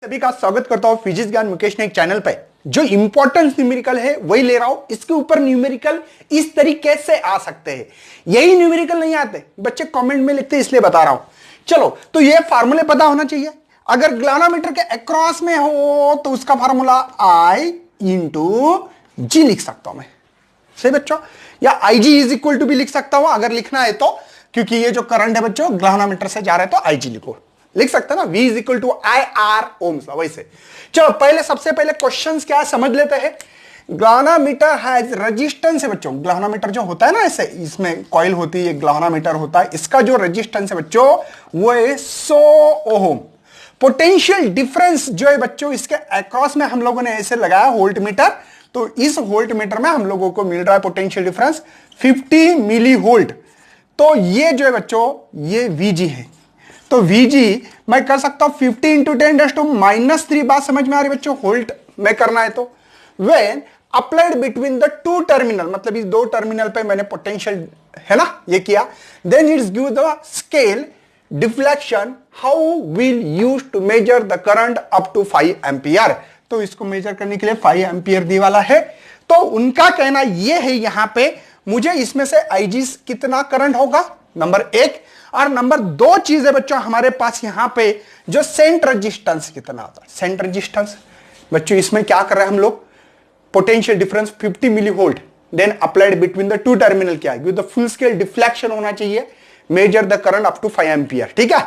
सभी का स्वागत करता हूं फिजिक्स ज्ञान मुकेश ने एक चैनल पे। जो इंपॉर्टेंट न्यूमेरिकल है वही ले रहा हूं। इसके ऊपर न्यूमेरिकल इस तरीके से आ सकते हैं, यही न्यूमेरिकल नहीं आते बच्चे कमेंट में लिखते, इसलिए बता रहा हूं। चलो, तो ये फार्मूले पता होना चाहिए। अगर ग्लानोमीटर के अक्रॉस में हो तो उसका फार्मूला I इंटू जी लिख सकता हूं मैं, सही बच्चों, या IG इज इक्वल टू भी लिख सकता हूं अगर लिखना है तो, क्योंकि ये जो करंट है बच्चों ग्लानोमीटर से जा रहा है तो IG लिख सकते हैं ना, V is equal to IR ohms वैसे। चलो पहले सबसे पहले क्वेश्चंस क्या है समझ लेते हैं। ग्लानोमीटर हैज रेजिस्टेंस है बच्चों, ग्लानोमीटर जो होता है ना ऐसे, इसमें कॉइल होती है, ग्लानोमीटर होता है, इसका जो रेजिस्टेंस है बच्चों वो है 100 ओम। पोटेंशियल डिफरेंस जो है बच्चों इसके अक्रॉस में हम लोगों ने ऐसे लगाया वोल्ट मीटर, तो इस वोल्ट मीटर में हम लोगों को मिल रहा है पोटेंशियल डिफरेंस 50 मिली वोल्ट। तो ये जो है बच्चों ये VG है, तो VG मैं कर सकता हूं 50 इंटू 10⁻³ बात समझ में आ रही बच्चों, वोल्ट में करना है तो। When applied between the two terminal, मतलब इस दो टर्मिनल पे मैंने पोटेंशियल है ना ये किया, then it's give the scale deflection how will use to measure the current up to 5 ampere. तो इसको मेजर करने के लिए 5 एम्पियर दी वाला है। तो उनका कहना यह है यहां पे मुझे इसमें से IG कितना करंट होगा, नंबर 1, और नंबर 2 चीज है बच्चों हमारे पास यहां पे जो सेंट रेजिस्टेंस कितना होता है। सेंट रेजिस्टेंस बच्चों इसमें क्या कर रहे हैं हम लोग, potential difference 50 milli volt, then applied between the two terminal क्या है, द फुल स्केल डिफ्लेक्शन होना चाहिए, measure the current up to 5 ampere, ठीक है।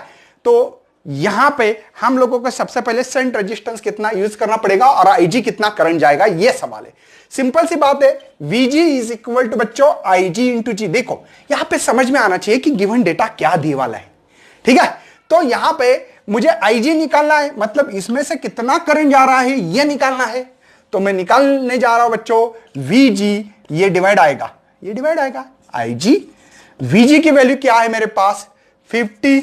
तो यहां पे हम लोगों को सबसे पहले सेंट रेजिस्टेंस कितना यूज करना पड़ेगा और IG कितना करंट जाएगा, यह सवाल है। सिंपल सी बात है, VG इज इक्वल टू बच्चों IG इंटू जी। देखो यहां पे समझ में आना चाहिए कि गिवन डेटा क्या दिए वाला है, ठीक है। तो यहां पे मुझे IG निकालना है, मतलब इसमें से कितना करंट जा रहा है यह निकालना है। तो मैं निकालने जा रहा हूं बच्चों VG, ये डिवाइड आएगा, ये डिवाइड आएगा IG। VG की वैल्यू क्या है मेरे पास 50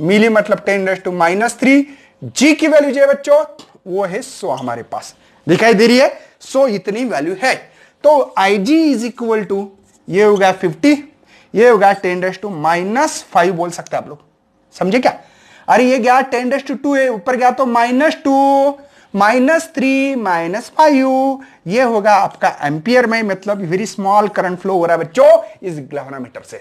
मिली, मतलब 10⁻³ G की वैल्यू जो है बच्चों वो है 100, हमारे पास दिखाई दे रही है 100, इतनी वैल्यू है। तो IG इज इक्वल टू ये हो गया 50, ये हो गया 10⁻⁻5 बोल सकते हैं आप लोग, समझे क्या। अरे ये गया 10⁻² है, ऊपर गया तो -2 -3 -5, ये होगा आपका एम्पियर में, मतलब वेरी स्मॉल करंट फ्लो हो रहा है बच्चों इस ग्लानोमीटर से।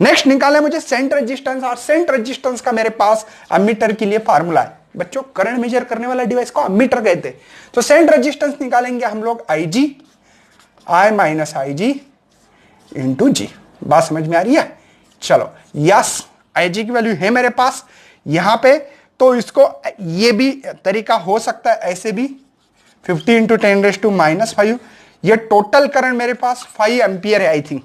नेक्स्ट निकाले मुझे सेंट रेजिस्टेंस, और सेंट रेजिस्टेंस का मेरे पास एमीटर के लिए फार्मूला है बच्चों, करंट मेजर करने वाला डिवाइस को एमीटर कहते हैं। तो सेंट रेजिस्टेंस निकालेंगे हम लोग IG, I minus IG into G. बात समझ में आ रही है। चलो यस, IG की वैल्यू है मेरे पास यहां पे, तो इसको ये भी तरीका हो सकता है ऐसे भी, 50 इंटू 10⁻⁻5, ये टोटल करंट मेरे पास 5 एम्पियर है आई थिंक,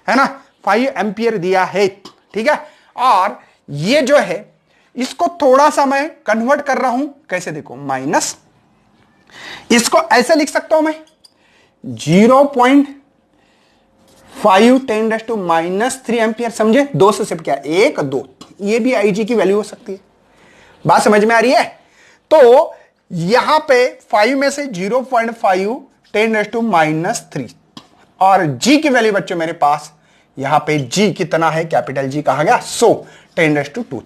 है ना, 5 एम्पियर दिया है, ठीक है। और ये जो है इसको थोड़ा सा मैं कन्वर्ट कर रहा हूं, कैसे देखो, माइनस, इसको ऐसे लिख सकता हूं मैं 0.5 10⁻³ एम्पियर, समझे, 2 से शिफ्ट किया, 1 2, ये भी IG की वैल्यू हो सकती है। बात समझ में आ रही है। तो यहां पे 5 में से 0.5 10⁻³ और G की वैल्यू बच्चों मेरे पास यहां पे G कितना है, कैपिटल G कहा गया 100 10⁻²।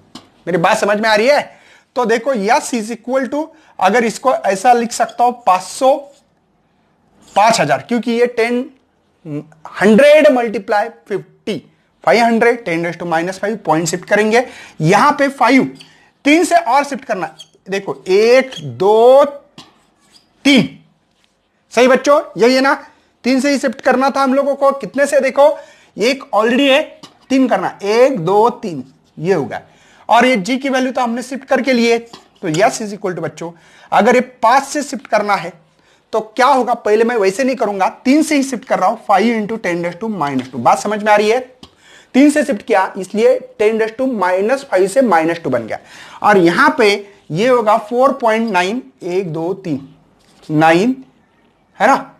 मेरी बात समझ में आ रही है। तो देखो यस इज इक्वल टू, अगर इसको ऐसा लिख सकता हूं 500 5000, क्योंकि ये 100 मल्टीप्लाई 50 500 10⁻⁻5 पॉइंट शिफ्ट करेंगे, यहां पे 5 3 से और शिफ्ट करना, देखो 1 2 3, सही बच्चों, यही है ना, 3 से ही शिफ्ट करना था हम लोगों को, कितने से देखो, एक ऑलरेडी है, 3 करना, 1 2 3, ये होगा। और ये G की वैल्यू तो हमने शिफ्ट करके लिए, तो यस इज इक्वल टू बच्चों, अगर ये 5 से शिफ्ट करना है तो क्या होगा, पहले मैं वैसे नहीं करूंगा, 3 से ही शिफ्ट कर रहा हूं, 5 इंटू 10⁻²। बात समझ में आ रही है। 3 से शिफ्ट किया इसलिए 10⁻⁻5 से -2 बन गया, और यहां पे ये होगा 4.9 1 2 3 9, है ना,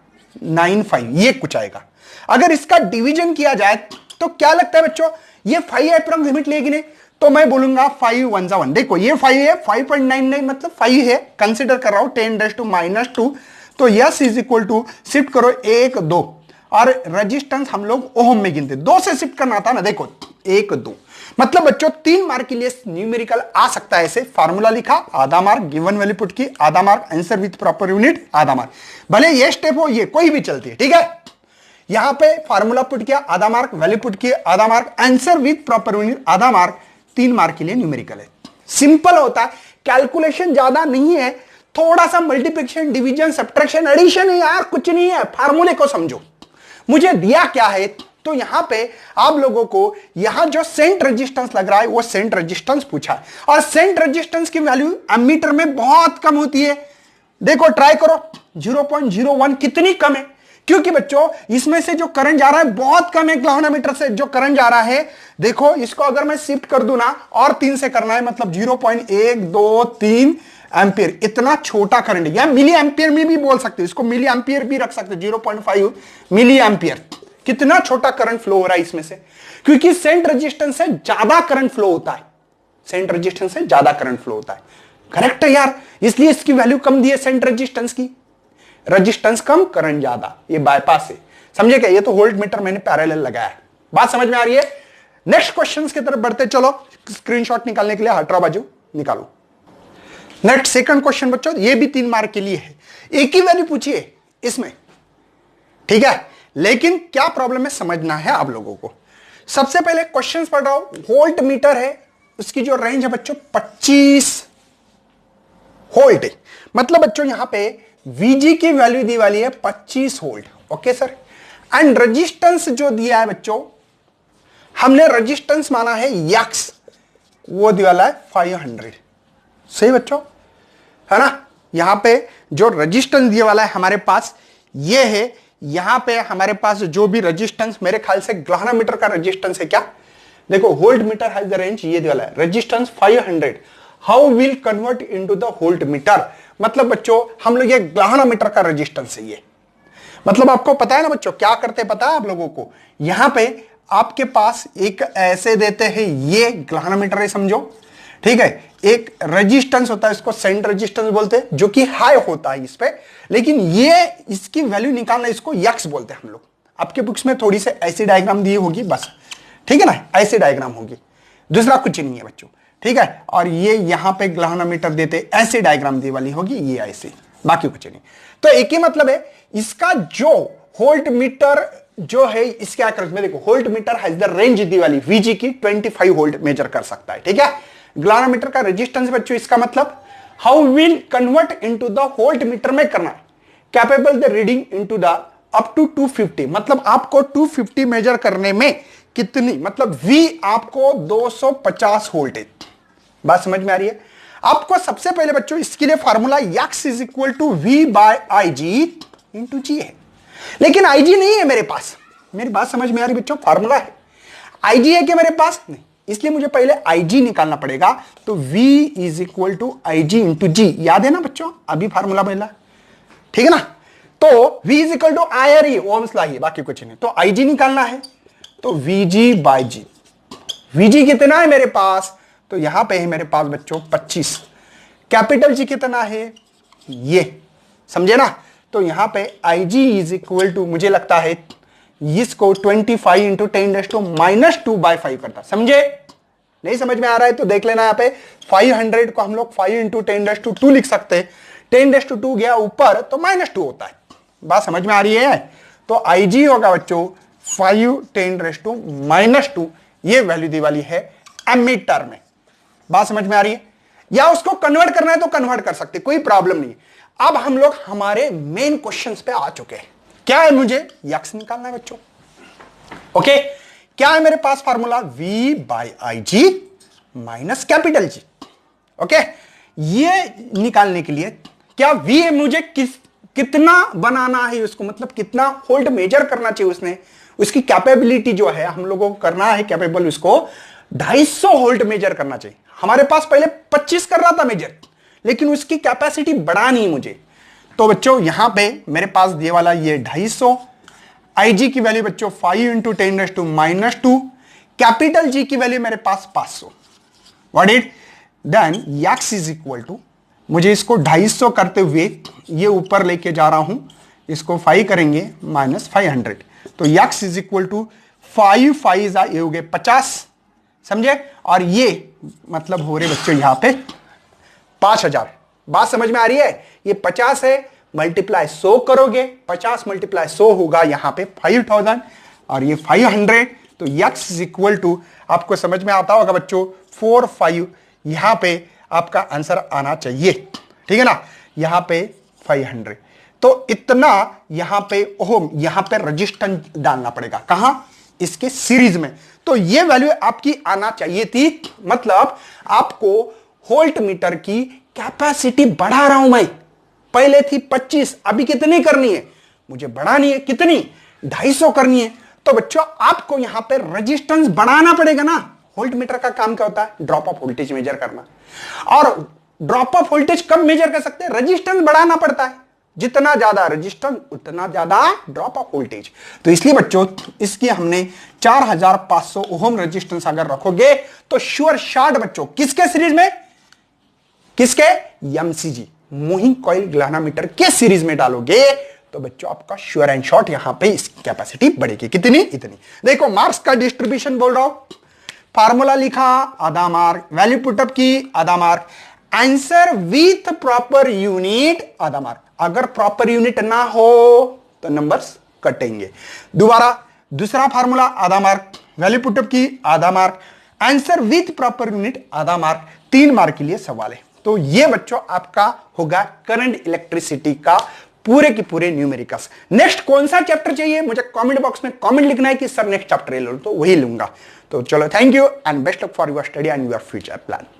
95, ये कुछ आएगा। अगर इसका डिवीजन किया जाए तो क्या लगता है बच्चों, ये 5 अप्रोक्सीमेट लेगी नहीं, तो मैं बोलूंगा 5 1 1, देखो ये 5 है, 5.99 मतलब 5 है, कंसिडर कर रहा हूं 10⁻²। तो yes is equal to shift करो 1 2, और रेजिस्टेंस हम लोग ओम में गिनते, 2 से शिफ्ट करना था ना, देखो 1 2, मतलब बच्चों 3 मार्क के लिए न्यूमेरिकल आ सकता है। ऐसे फार्मूला लिखा, आधा मार्क, गिवन वैल्यू पुट की, आधा mark, answer with proper unit, आधा मार्क। भले ये स्टेप हो, ये कोई भी चलती है, ठीक है। यहां पे फार्मूला पुट किया, आधा मार्क, वैल्यू पुट किया, आधा mark, answer with proper unit, आधा मार्क, 3 मार्क के लिए न्यूमेरिकल है। सिंपल होता है, कैलकुलेशन ज्यादा नहीं है, थोड़ा सा मल्टीप्लिकेशन, डिवीजन, सब्ट्रैक्शन, एडिशन है यार, कुछ नहीं है। फार्मूले को समझो। मुझे दिया क्या है, तो यहां पे आप लोगों को यहां जो सेंट रेजिस्टेंस लग रहा है वो सेंट रेजिस्टेंस पूछा है, और सेंट रेजिस्टेंस की वैल्यू एमीटर में बहुत कम होती है। देखो ट्राई करो, 0.01 कितनी कम है, क्योंकि बच्चों इसमें से जो करंट जा रहा है बहुत कम है। ग्लावनोमीटर से जो करंट जा रहा है, देखो इसको अगर मैं शिफ्ट कर दूं ना, और 3 से करना है, मतलब 0.123 एम्पियर, इतना छोटा करंट है। या मिली एम्पियर में भी बोल सकते, इसको मिली एम्पियर भी रख सकते, 0.5 मिली एम्पियर। कितना छोटा करंट फ्लो हो रहा है इसमें से, क्योंकि सेंट रेजिस्टेंस से ज्यादा करंट फ्लो होता है। सेंट रेजिस्टेंस से ज्यादा करंट फ्लो होता है, करेक्ट है यार। इसलिए इसकी वैल्यू कम दी है सेंट रेजिस्टेंस की। रेजिस्टेंस कम, करंट ज्यादा, ये बाईपास है, समझे क्या। ये तो वोल्ट मीटर मैंने पैरेलल लगाया है। बात समझ में आ रही है। नेक्स्ट क्वेश्चंस की तरफ बढ़ते चलो। स्क्रीनशॉट निकालने के लिए हटरा बाजू निकालो। नेक्स्ट सेकंड क्वेश्चन बच्चों, ये भी 3 मार्क के लिए है। एक ही वैल्यू पूछिए इसमें, ठीक है, लेकिन क्या प्रॉब्लम है समझना है आप लोगों को। सबसे पहले क्वेश्चन पढ़ रहा हूं, वोल्ट मीटर है, उसकी जो रेंज है बच्चों 25 वोल्ट है। मतलब बच्चों यहां पे Vg की वैल्यू दी वाली है 25 volt, okay sir. And resistance जो दिया है बच्चों, हमने रेजिस्टेंस माना है यक्स, वो दिया वाला है 500, सही बच्चों, है ना। यहां पे जो रेजिस्टेंस दिया वाला है हमारे पास ये है। यहां पे हमारे पास जो भी रेजिस्टेंस, मेरे ख्याल से ग्लावनोमीटर का रेजिस्टेंस है क्या, देखो volt meter has the range, ये दिया वाला है resistance 500। How will convert into the volt metre, मतलब बच्चों हम लोग ये ग्लावनोमीटर का रेजिस्टेंस है ये। मतलब आपको पता है ना बच्चों क्या करते हैं, पता है आप लोगों को। यहां पे आपके पास एक ऐसे देते हैं, ये ग्लावनोमीटर है समझो, ठीक है। एक रेजिस्टेंस होता है, इसको सेंट रेजिस्टेंस बोलते हैं, जो कि हाई होता है इस पे, लेकिन ये इसकी वैल्यू निकालना, इसको यक्स बोलते हैं हम लोग। आपके बुक्स में थोड़ी से ऐसी डायग्राम दी होगी बस, ठीक है ना, ऐसी डायग्राम होगी, दूसरा कुछ नहीं है बच्चों, ठीक है। और ये यहां पे ग्लावनोमीटर देते ऐसी डायग्राम दी वाली होगी, ये ऐसी, बाकी कुछ नहीं। तो एक ही मतलब है इसका, जो वोल्ट मीटर जो है इसके अक्रॉस में देखो, volt meter has the range दी वाली Vg की 25 वोल्ट मेजर कर सकता है, ठीक है। ग्लावनोमीटर का रेजिस्टेंस बच्चों, इसका मतलब how will convert into the volt meter में करना है, capable the reading into the up to 250, मतलब आपको 250 मेजर करने में कितनी, मतलब V आपको 250 वोल्ट है। बात समझ में आ रही है। आपको सबसे पहले बच्चों इसके लिए formula X is equal to V by IG into G है, लेकिन IG नहीं है मेरे पास। मेरी बात समझ में आ रही बच्चों, फार्मूला है, IG है क्या मेरे पास, नहीं, इसलिए मुझे पहले IG निकालना पड़ेगा। तो V is equal to IG into G, याद है ना बच्चों, अभी फार्मूला पहला, ठीक है ना। तो V is equal to IR ohms law है, बाकी कुछ नहीं। तो IG निकालना है, तो VG बाय G, VG कितना है मेरे पास, तो यहां पे है मेरे पास बच्चों 25, कैपिटल G कितना है, ये समझे ना। तो यहां पे IG इज इक्वल टू, मुझे लगता है इसको 25 इंटू 10⁻⁻2/5 करता, समझे। नहीं समझ में आ रहा है तो देख लेना, यहां पे 500 को हम लोग 5 इंटू 10⁻2 लिख सकते हैं। 10⁻2 गया ऊपर तो -2 होता है। बात समझ में आ रही है। तो IG होगा बच्चों 5 10⁻2, ये वैल्यू दी वाली है एमीटर में। बात समझ में आ रही है। या उसको कन्वर्ट करना है तो कन्वर्ट कर सकते, कोई प्रॉब्लम नहीं। अब हम लोग हमारे मेन क्वेश्चंस पे आ चुके हैं। क्या है, मुझे यक्स निकालना है बच्चों, ओके। क्या है मेरे पास formula, V by IG minus capital G, okay. ये निकालने के लिए क्या V है, मुझे कितना बनाना है उसको, मतलब कितना वोल्ट मेजर करना चाहिए उसने, उसकी कैपेबिलिटी जो है हम लोगों को करना है कैपेबल, उसको 250 वोल्ट मेजर करना चाहिए। हमारे पास पहले 25 कर रहा था मेजर, लेकिन उसकी कैपेसिटी बढ़ानी है मुझे। तो बच्चों यहां पे मेरे पास दिए वाला ये 250, IG की वैल्यू बच्चों 5 इंटू 10⁻2, कैपिटल G की वैल्यू मेरे पास 500। What it then X is equal to, मुझे इसको 250 करते हुए ये ऊपर लेके जा रहा हूं, इसको 5 करेंगे -500। तो यक्स इज इक्वल टू 5 5 ये हो गए 50, समझे? और ये मतलब हो रहे बच्चों यहां पे 5000। बात समझ में आ रही है? ये 50 है, मल्टीप्लाई 100 करोगे, 50 मल्टीप्लाई 100 होगा यहां पे 5000 और ये 500। तो x इक्वल टू आपको समझ में आता होगा बच्चों 45, यहां पे आपका आंसर आना चाहिए, ठीक है ना? यहां पे 500। तो इतना यहां पे ओम, यहां पे रजिस्टेंस डालना पड़ेगा। कहां? इसके सीरीज में। तो ये वैल्यू आपकी आना चाहिए थी। मतलब आपको वोल्ट मीटर की कैपेसिटी बढ़ा रहा हूं मैं। पहले थी 25, अभी कितनी करनी है मुझे? बढ़ानी है। कितनी? 250 करनी है। तो बच्चों आपको यहां पे रेजिस्टेंस बढ़ाना पड़ेगा ना। वोल्ट मीटर का काम क्या होता है? ड्रॉप ऑफ वोल्टेज मेजर करना। और ड्रॉप ऑफ वोल्टेज कब मेजर कर सकते हैं? रेजिस्टेंस बढ़ाना पड़ता है। जितना ज्यादा रेजिस्टेंस उतना ज्यादा ड्रॉप ऑफ वोल्टेज। तो इसलिए बच्चों इसकी हमने 4500 ओम रेजिस्टेंस अगर रखोगे तो श्योर शॉट बच्चों किसके सीरीज में? किसके? एमसीजी, मूविंग कॉइल गैल्वेनोमीटर के सीरीज में डालोगे तो बच्चों आपका श्योर एंड शॉर्ट यहां पे इसकी कैपेसिटी बढ़ेगी। कितनी? इतनी। देखो मार्क्स का डिस्ट्रीब्यूशन बोल रहा हूं, फार्मूला लिखा, आधा मार्क, वैल्यू पुटअप की, आधा mark, answer with proper unit, आधा मार्क। अगर प्रॉपर यूनिट ना हो तो नंबर्स कटेंगे। दोबारा दूसरा फार्मूला, आधा मार्क, वैल्यू पुटअप की, आधा mark, answer with proper unit, आधा मार्क। 3 मार्क के लिए सवाल है। तो ये बच्चों आपका होगा करंट इलेक्ट्रिसिटी का पूरे के पूरे न्यूमेरिकल्स। नेक्स्ट कौन सा चैप्टर चाहिए मुझे कमेंट बॉक्स में कमेंट लिखना है कि सर नेक्स्ट चैप्टर ले लो, तो वही लूंगा। तो चलो, thank you and best of for your study and your future plan.